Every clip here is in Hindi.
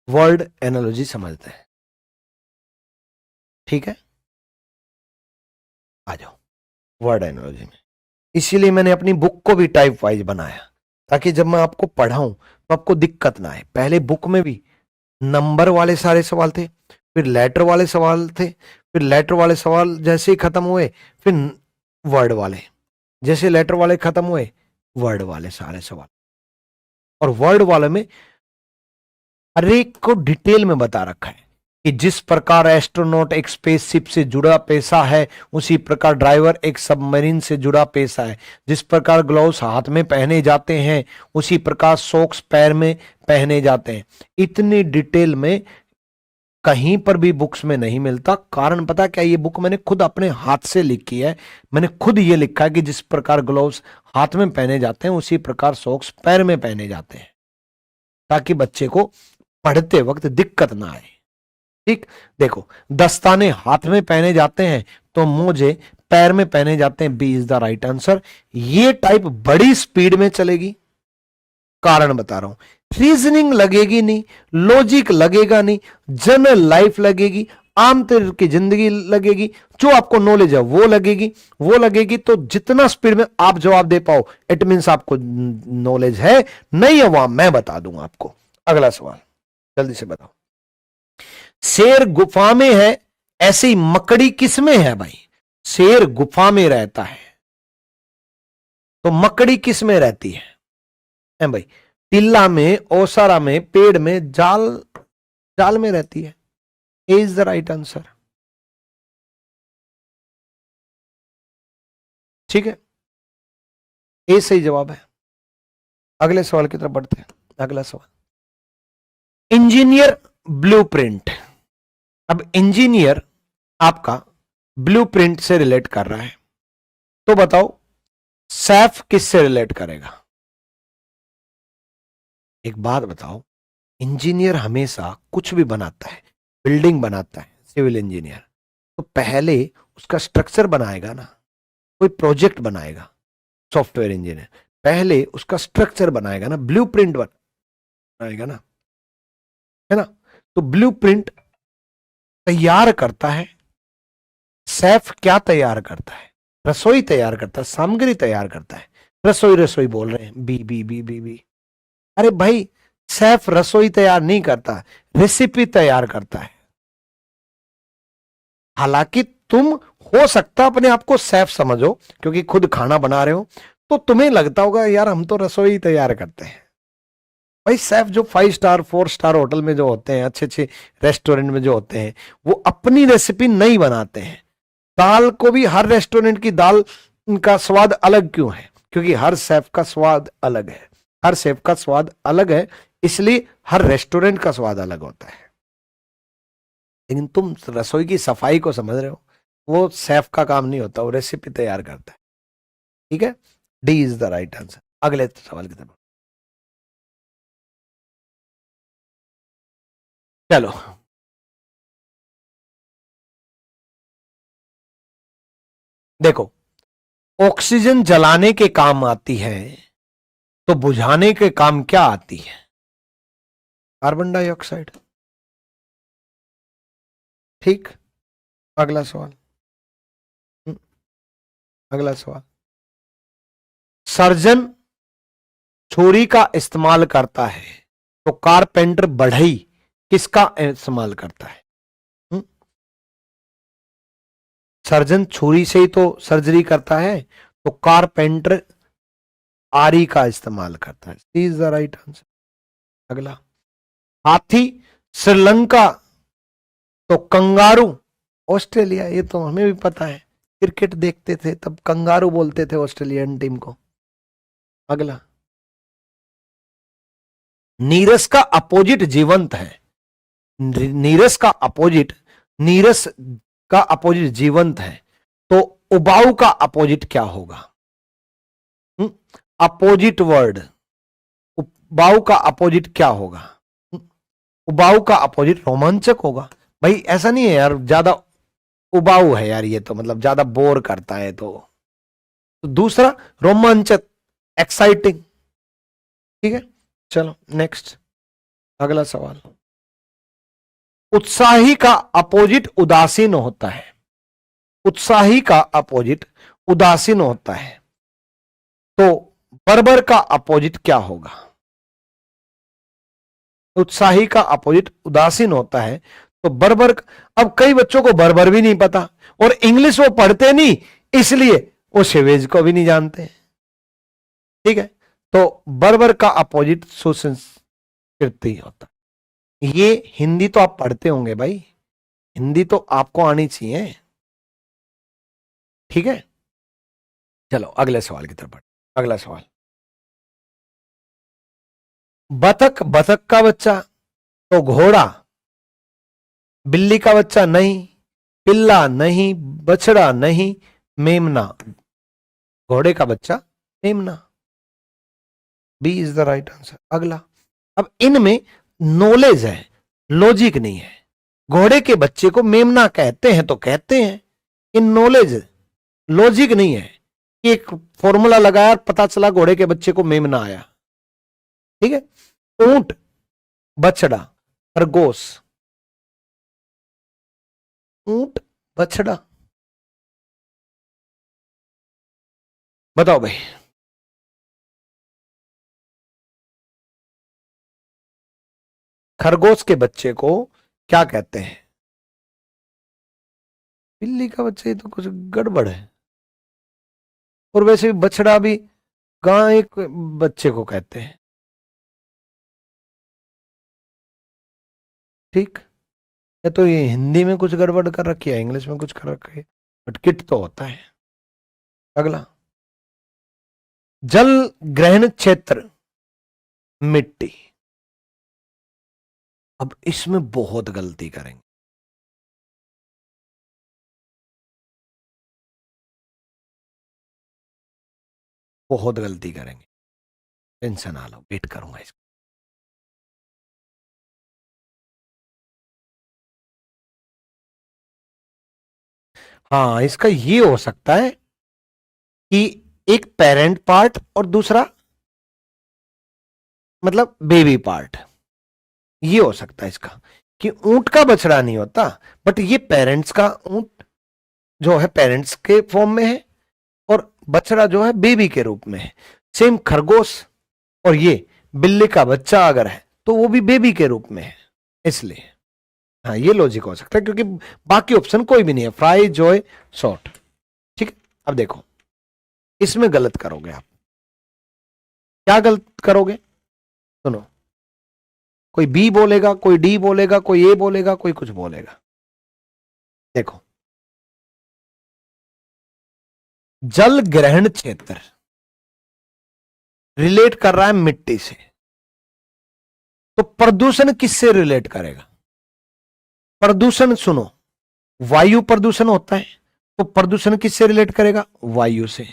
वर्ड एनालॉजी समझते हैं। ठीक है, आ जाओ वर्ड एनालॉजी में। इसीलिए मैंने अपनी बुक को भी टाइप वाइज बनाया, ताकि जब मैं आपको पढ़ाऊं तो आपको दिक्कत ना आए। पहले बुक में भी नंबर वाले सारे सवाल थे, फिर लेटर वाले सवाल थे, फिर लेटर वाले सवाल जैसे ही खत्म हुए फिर वर्ड वाले, जैसे लेटर वाले खत्म हुए वर्ड वाले सारे सवाल। और वर्ड वाले में हर एक को डिटेल में बता रखा है कि जिस प्रकार एस्ट्रोनॉट एक स्पेसशिप से जुड़ा पेशा है, उसी प्रकार ड्राइवर एक सबमरीन से जुड़ा पेशा है। जिस प्रकार ग्लव्स हाथ में पहने जाते हैं, उसी प्रकार सॉक्स पैर में पहने जाते हैं। इतनी डिटेल में कहीं पर भी बुक्स में नहीं मिलता। कारण पता क्या, ये बुक मैंने खुद अपने हाथ से लिखी है। मैंने खुद ये लिखा है कि जिस प्रकार ग्लव्स हाथ में पहने जाते हैं, उसी प्रकार सॉक्स पैर में पहने जाते हैं, ताकि बच्चे को पढ़ते वक्त दिक्कत ना आए। ठीक, देखो दस्ताने हाथ में पहने जाते हैं तो मोजे पैर में पहने जाते हैं। B is the right answer. ये टाइप बड़ी स्पीड में चलेगी, कारण बता रहा हूं। रीजनिंग लगेगी नहीं, लॉजिक लगेगा नहीं, जनरल लाइफ लगेगी, आम तरह की जिंदगी लगेगी, जो आपको नॉलेज है वो लगेगी। वो लगेगी तो जितना स्पीड में आप जवाब दे पाओ, इट मीन्स आपको नॉलेज है। नहीं है वहां मैं बता दूंगा आपको। अगला सवाल जल्दी से बताओ। शेर गुफा में है, ऐसी मकड़ी किस में है भाई? शेर गुफा में रहता है तो मकड़ी किस में रहती है भाई? टिल्ला में, ओसारा में, पेड़ में, जाल, जाल में रहती है। ए इज द राइट आंसर। ठीक है, ए सही जवाब है। अगले सवाल की तरफ बढ़ते हैं। अगला सवाल, इंजीनियर ब्लूप्रिंट। अब इंजीनियर आपका ब्लूप्रिंट से रिलेट कर रहा है, तो बताओ सैफ किससे रिलेट करेगा? एक बात बताओ, इंजीनियर हमेशा कुछ भी बनाता है, बिल्डिंग बनाता है, सिविल इंजीनियर, तो पहले उसका स्ट्रक्चर बनाएगा ना, कोई प्रोजेक्ट बनाएगा। सॉफ्टवेयर इंजीनियर पहले उसका स्ट्रक्चर बनाएगा ना, ब्लूप्रिंट बनाएगा ना, है ना? तो ब्लूप्रिंट तैयार करता है। सैफ क्या तैयार करता है? रसोई तैयार करता है, सामग्री तैयार करता है। रसोई रसोई बोल रहे हैं, B B B B B. अरे भाई, सैफ रसोई तैयार नहीं करता, रेसिपी तैयार करता है। हालांकि तुम हो सकता अपने आप को सैफ समझो, क्योंकि खुद खाना बना रहे हो, तो तुम्हें लगता होगा यार हम तो रसोई तैयार करते हैं। भाई सैफ जो 5 स्टार 4 स्टार होटल में जो होते हैं, अच्छे अच्छे रेस्टोरेंट में जो होते हैं, वो अपनी रेसिपी नहीं बनाते हैं। दाल को भी हर रेस्टोरेंट की दाल का स्वाद अलग क्यों है? क्योंकि हर शेफ का स्वाद अलग है। हर शेफ का स्वाद अलग है, इसलिए हर रेस्टोरेंट का स्वाद अलग होता है। लेकिन तुम रसोई की सफाई को समझ रहे हो, वो शेफ का काम नहीं होता, वो रेसिपी तैयार करता है। ठीक है, D is the right answer. अगले सवाल की तरफ चलो। देखो, ऑक्सीजन जलाने के काम आती है, तो बुझाने के काम क्या आती है? Carbon dioxide. ठीक, अगला सवाल। हम्म, अगला सवाल, सर्जन छुरी का इस्तेमाल करता है, तो कारपेंटर बढ़ई किसका इस्तेमाल करता है? हम्म? सर्जन छुरी से ही तो सर्जरी करता है, तो कारपेंटर आरी का इस्तेमाल करता है। Is the right answer. अगला, हाथी श्रीलंका, तो कंगारू ऑस्ट्रेलिया। ये तो हमें भी पता है, क्रिकेट देखते थे तब कंगारू बोलते थे ऑस्ट्रेलियन टीम को। अगला, नीरस का अपोजिट जीवंत है। नीरस का अपोजिट, नीरस का अपोजिट जीवंत है, तो उबाऊ का अपोजिट क्या होगा? अपोजिट वर्ड, उबाऊ का अपोजिट क्या होगा? उबाऊ का अपोजिट रोमांचक होगा। भाई ऐसा नहीं है यार, ज्यादा उबाऊ है यार ये तो, मतलब ज्यादा बोर करता है, तो दूसरा रोमांचक, एक्साइटिंग। ठीक है, चलो नेक्स्ट, अगला सवाल। उत्साही का अपोजिट उदासीन होता है। उत्साही का अपोजिट उदासीन होता है, तो बर्बर का अपोजिट क्या होगा? उत्साही का अपोजिट उदासीन होता है, तो बर्बर। अब कई बच्चों को बर्बर भी नहीं पता, और इंग्लिश वो पढ़ते नहीं, इसलिए वो सेवेज को भी नहीं जानते। ठीक है, तो बर्बर का अपोजिट सुसंस्कृति होता है। ये हिंदी तो आप पढ़ते होंगे भाई, हिंदी तो आपको आनी चाहिए। ठीक है, चलो अगले सवाल की तरफ बढ़ते। अगला सवाल, बतख बतख का बच्चा तो घोड़ा, बिल्ली का बच्चा नहीं, पिल्ला नहीं, बछड़ा नहीं, मेमना। घोड़े का बच्चा मेमना, B is the right answer. अगला, अब इनमें नॉलेज है, लॉजिक नहीं है। घोड़े के बच्चे को मेमना कहते हैं तो कहते हैं, इन नॉलेज लॉजिक नहीं है। एक फॉर्मूला लगाया, पता चला घोड़े के बच्चे को मेमना आया। ठीक है, ऊंट, बछड़ा, खरगोश। ऊंट, बछड़ा, बताओ भाई। खरगोश के बच्चे को क्या कहते हैं? बिल्ली का बच्चा, ये तो कुछ गड़बड़ है। और वैसे भी बछड़ा भी गाय के बच्चे को कहते हैं। ठीक है, तो ये हिंदी में कुछ गड़बड़ कर रखी है, इंग्लिश में कुछ कर रखी है, बट किट तो होता है। अगला, जल ग्रहण क्षेत्र, मिट्टी। अब इसमें बहुत गलती करेंगे। बहुत गलती करेंगे, टेंशन ना लो, वेट करूंगा इसको। हाँ, इसका ये हो सकता है कि एक पेरेंट पार्ट और दूसरा मतलब बेबी पार्ट। ये हो सकता है इसका, कि ऊंट का बछड़ा नहीं होता, बट ये पेरेंट्स का ऊंट जो है पेरेंट्स के फॉर्म में है, और बछड़ा जो है बेबी के रूप में है। सेम खरगोश और ये बिल्ली का बच्चा अगर है तो वो भी बेबी के रूप में है, इसलिए हाँ ये लॉजिक हो सकता है, क्योंकि बाकी ऑप्शन कोई भी नहीं है, फ्राई, जॉय, शॉर्ट। ठीक है, अब देखो इसमें गलत करोगे आप। क्या गलत करोगे? सुनो, कोई बी बोलेगा, कोई डी बोलेगा, कोई ए बोलेगा, कोई कुछ बोलेगा। देखो, जल ग्रहण क्षेत्र रिलेट कर रहा है मिट्टी से, तो प्रदूषण किससे रिलेट करेगा? प्रदूषण सुनो, वायु प्रदूषण होता है, तो प्रदूषण किससे रिलेट करेगा? वायु से।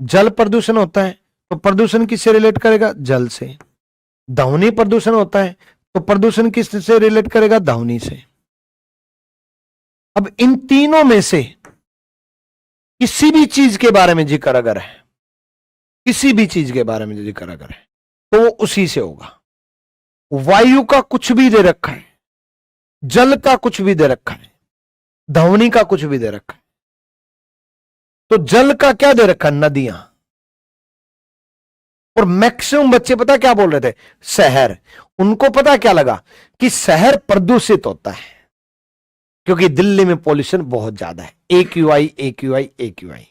जल प्रदूषण होता है, तो प्रदूषण किससे रिलेट करेगा? जल से। ध्वनि प्रदूषण होता है, तो प्रदूषण किससे रिलेट करेगा? ध्वनि से। अब इन तीनों में से किसी भी चीज के बारे में जिक्र अगर है, किसी भी चीज के बारे में जिक्र अगर है, तो वो उसी से होगा। वायु का कुछ भी दे रखा है, जल का कुछ भी दे रखा है, ध्वनि का कुछ भी दे रखा है, तो जल का क्या दे रखा है? नदियां। और मैक्सिमम बच्चे पता क्या बोल रहे थे? शहर। उनको पता क्या लगा कि शहर प्रदूषित होता है, क्योंकि दिल्ली में पॉल्यूशन बहुत ज्यादा है। AQI AQI AQI।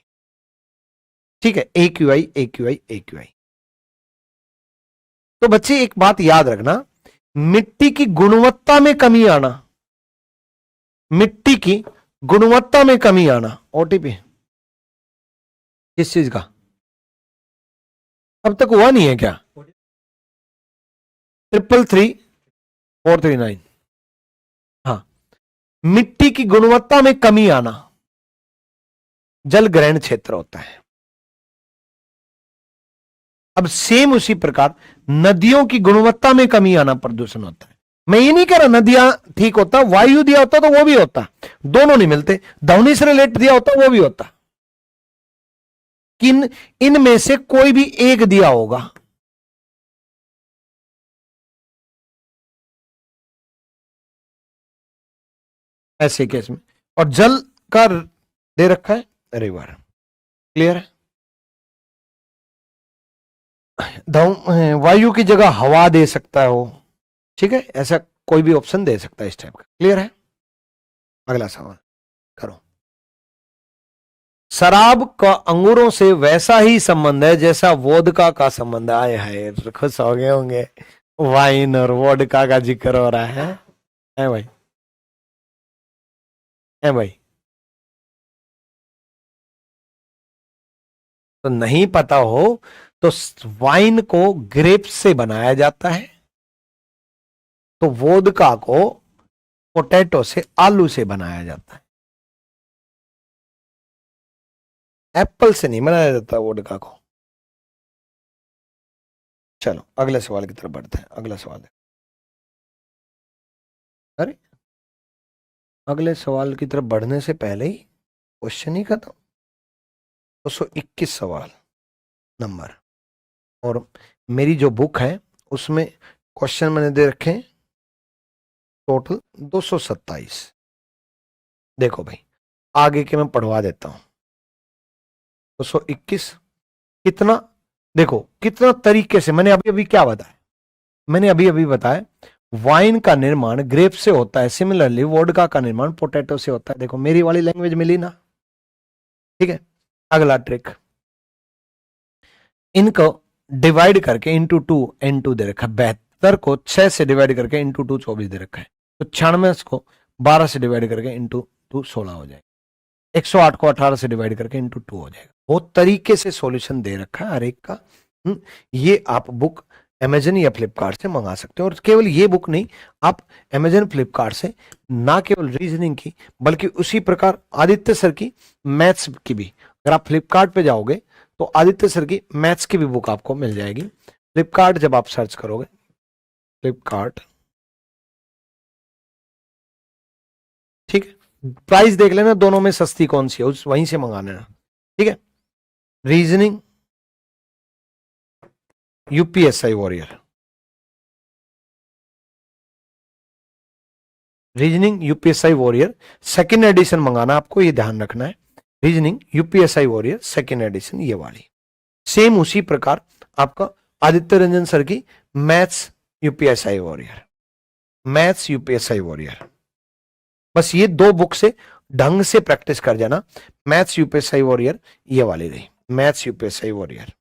ठीक है, AQI AQI AQI। तो बच्चे एक बात याद रखना, मिट्टी की गुणवत्ता में कमी आना, मिट्टी की गुणवत्ता में कमी आना। OTP किस चीज का? अब तक हुआ नहीं है क्या? 333 439। हाँ, मिट्टी की गुणवत्ता में कमी आना जल ग्रहण क्षेत्र होता है। अब सेम उसी प्रकार नदियों की गुणवत्ता में कमी आना प्रदूषण होता है। मैं ये नहीं कह रहा नदियां ठीक होता, वायु दिया होता तो वो भी होता, दोनों नहीं मिलते। ध्वनि से रिलेट दिया होता वो भी होता, किन इनमें से कोई भी एक दिया होगा। ऐसे केस में। और जल का दे रखा है रिवर। क्लियर है? वायु की जगह हवा दे सकता है वो, ठीक है, ऐसा कोई भी ऑप्शन दे सकता है इस टाइप का। क्लियर है? अगला सवाल करो। शराब का अंगूरों से वैसा ही संबंध है जैसा वोदका का संबंध। आए हाय, खुश हो गए होंगे, वाइन और वोडका का जिक्र हो रहा है भाई, है भाई? तो नहीं पता हो तो वाइन को ग्रेप्स से बनाया जाता है, तो वोदका को पोटैटो से, आलू से बनाया जाता है। एप्पल से नहीं बनाया जाता वोडका को। चलो अगले सवाल की तरफ बढ़ते हैं। अगला सवाल है, अरे अगले सवाल की तरफ बढ़ने से पहले ही क्वेश्चन ही खत्म। 221 सवाल नंबर, और मेरी जो बुक है उसमें क्वेश्चन मैंने दे रखे हैं टोटल 227। देखो भाई, आगे के मैं पढ़वा देता हूं। 221 कितना, देखो कितना तरीके से मैंने अभी अभी क्या बताया, मैंने अभी अभी बताया वाइन का निर्माण ग्रेप से होता है, सिमिलरली वोडका का निर्माण पोटैटो से होता है। देखो मेरी वाली लैंग्वेज मिली ना, ठीक है। अगला ट्रिक, इनको डिवाइड करके इंटू टू N2 दे रखा है। 72 को 6 से डिवाइड करके इंटू 2 24 दे रखा है, तो 96 को 12 से डिवाइड करके इंटू 2 16 हो जाएगा। 108 को 18 से डिवाइड करके इंटू 2 हो जाएगा। बहुत तरीके से सॉल्यूशन दे रखा है हर एक का। ये आप बुक अमेजन या फ्लिपकार्ट से मंगा सकते हो। और केवल ये बुक नहीं, आप अमेजन फ्लिपकार्ट से ना केवल रीजनिंग की बल्कि उसी प्रकार आदित्य सर की मैथ्स की भी, अगर आप फ्लिपकार्ट पे जाओगे तो आदित्य सर की मैथ्स की भी बुक आपको मिल जाएगी। फ्लिपकार्ट जब आप सर्च करोगे, फ्लिपकार्ट, ठीक है, प्राइस देख लेना दोनों में सस्ती कौन सी है, उस वहीं से मंगा लेना, ठीक है। Reasoning UPSI warrior, reasoning UPSI warrior second edition मंगाना आपको, ये ध्यान रखना है। Reasoning UPSI warrior second edition, ये वाली। सेम उसी प्रकार आपका आदित्य रंजन सर की maths UPSI warrior, maths UPSI warrior, बस ये दो बुक से ढंग से प्रैक्टिस कर जाना। मैथ्स यूपीएसआई वॉरियर ये वाली रही, मैथ्स यूपीएसआई वॉरियर,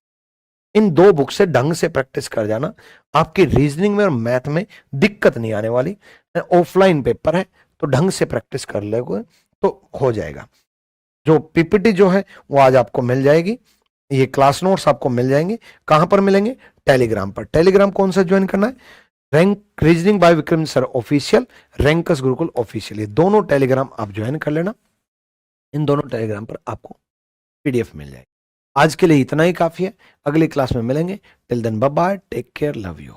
इन दो बुक से ढंग से प्रैक्टिस कर जाना। आपकी रीजनिंग में और मैथ में दिक्कत नहीं आने वाली। ऑफलाइन पेपर है तो ढंग से प्रैक्टिस कर लोगे तो हो जाएगा। जो पीपीटी जो है वो आज आपको मिल जाएगी, ये क्लास नोट्स आपको मिल जाएंगे। कहां पर मिलेंगे? टेलीग्राम पर। टेलीग्राम कौन सा ज्वाइन करना है? Rank reasoning bye Vikram sir official, rankers Gurukul official, ये दोनों टेलीग्राम आप ज्वाइन कर लेना। इन दोनों टेलीग्राम पर आपको पीडीएफ मिल जाएगी। आज के लिए इतना ही काफी है, अगली क्लास में मिलेंगे। Till then bye bye, take care, love you.